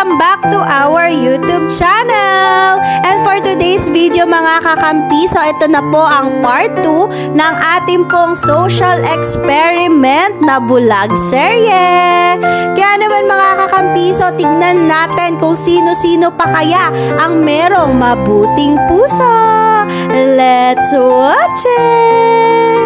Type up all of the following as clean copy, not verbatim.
Welcome back to our YouTube channel! And for today's video mga kakampiso, ito na po ang part 2 ng ating pong social experiment na bulag serye. Kaya naman mga kakampiso, tignan natin kung sino-sino pa kaya ang merong mabuting puso. Let's watch it!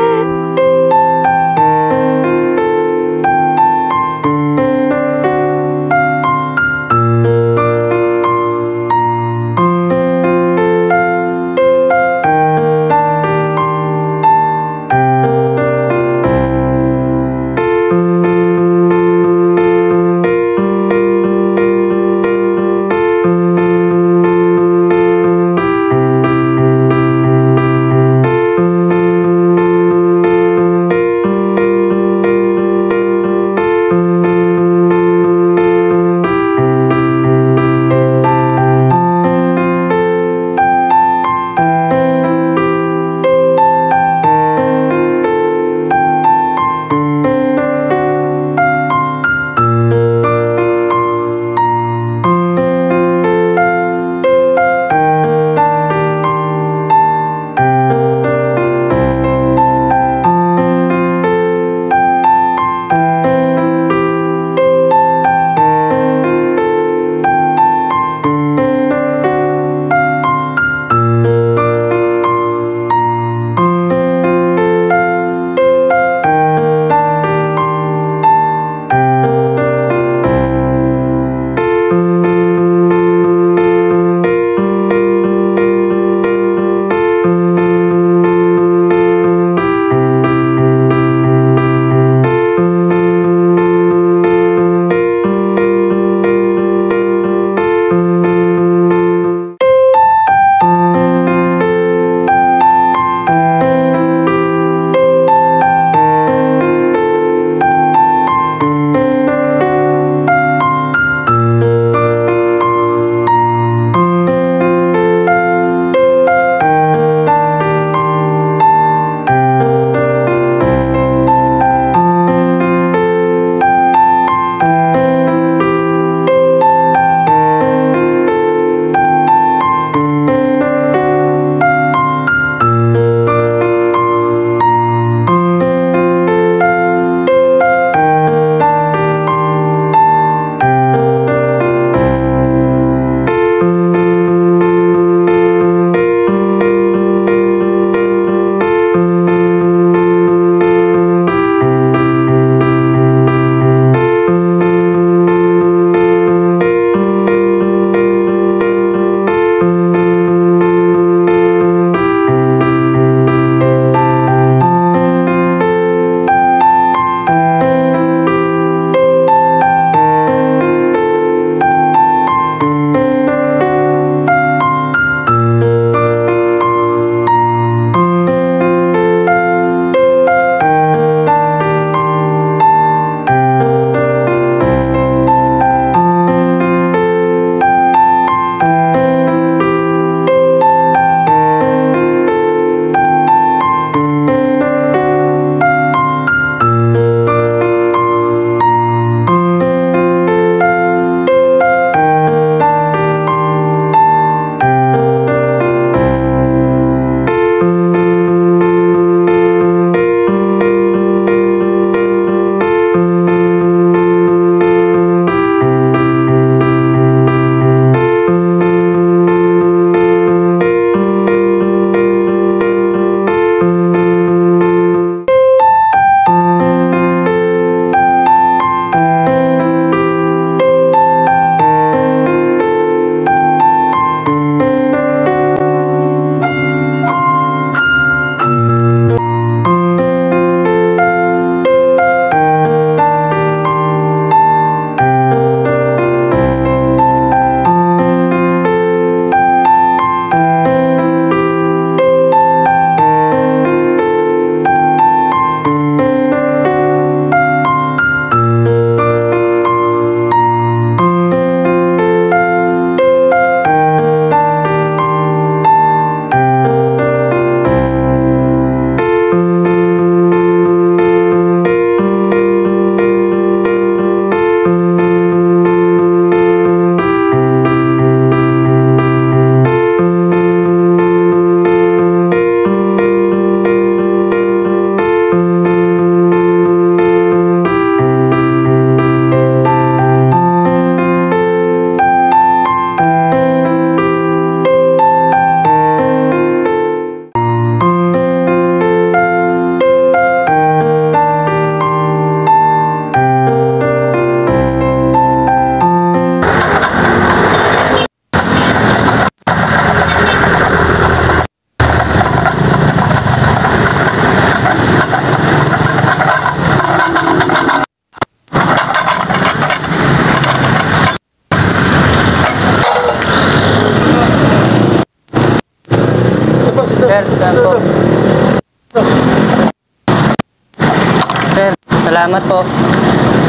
Salamat po.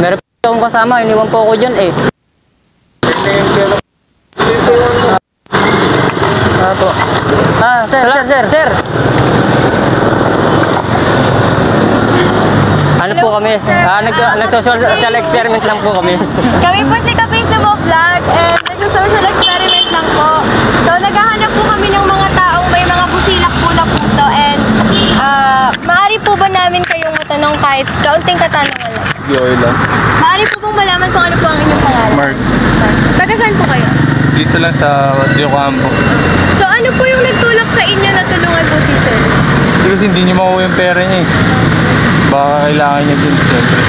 Meron po akong kasama, iniwan po ako dyan eh. Po. Sir. Ano po kami? Nag-social experiment lang po kami. Kami po si Kapiso Mo Vlog and nagsa-social experiment lang po. So naghahanap po kami ng mga taong may mga busilak po na puso and maaari po ba namin kayong matanong kahit kaunting katanungan lang? Okay lang. Maaari po bang malaman kung ano po ang inyong pangalan? Mark. Taga saan po kayo? Dito lang sa Diocampo. So ano po yung nagtulak sa inyo na tulungan po si Sir? Kasi hindi niya makuha yung pera niya eh. Baka kailangan niya din, siyempre.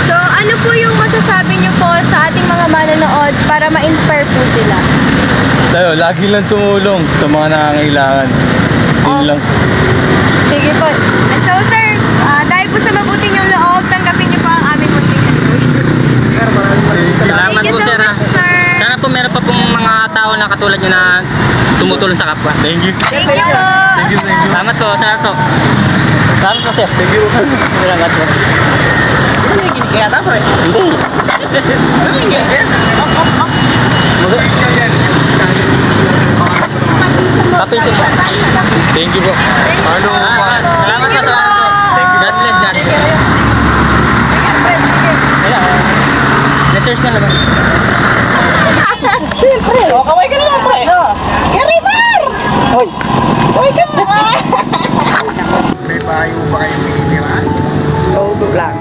So ano po yung masasabi niyo po sa ating mga manonood para ma-inspire po sila? Tayo, lagi lang tumulong sa mga nangangailangan. Yun lang. Sige po. So sir, dahil po sa mabuti niyong loob, tanggapin niyo po ang aming munting Salamat Thank you po, so sir. much, sir. Sana po meron pa pong mga tao na katulad nyo na tumutulong sa kapwa. Thank you. Thank you po. Salamat po, salamat po. Salamat po, sir. Thank you. Salamat po. Kaya tapos eh. Hindi. Kapiso po. Thank you po. Ano? Salamat po, salamat po. God bless, God. Na-search na naman. Siyempre. Kaway ka naman, pre. Karibar! Hoy. Uy, ka na! May bayo ba kayo tinitirahan? Oo lang.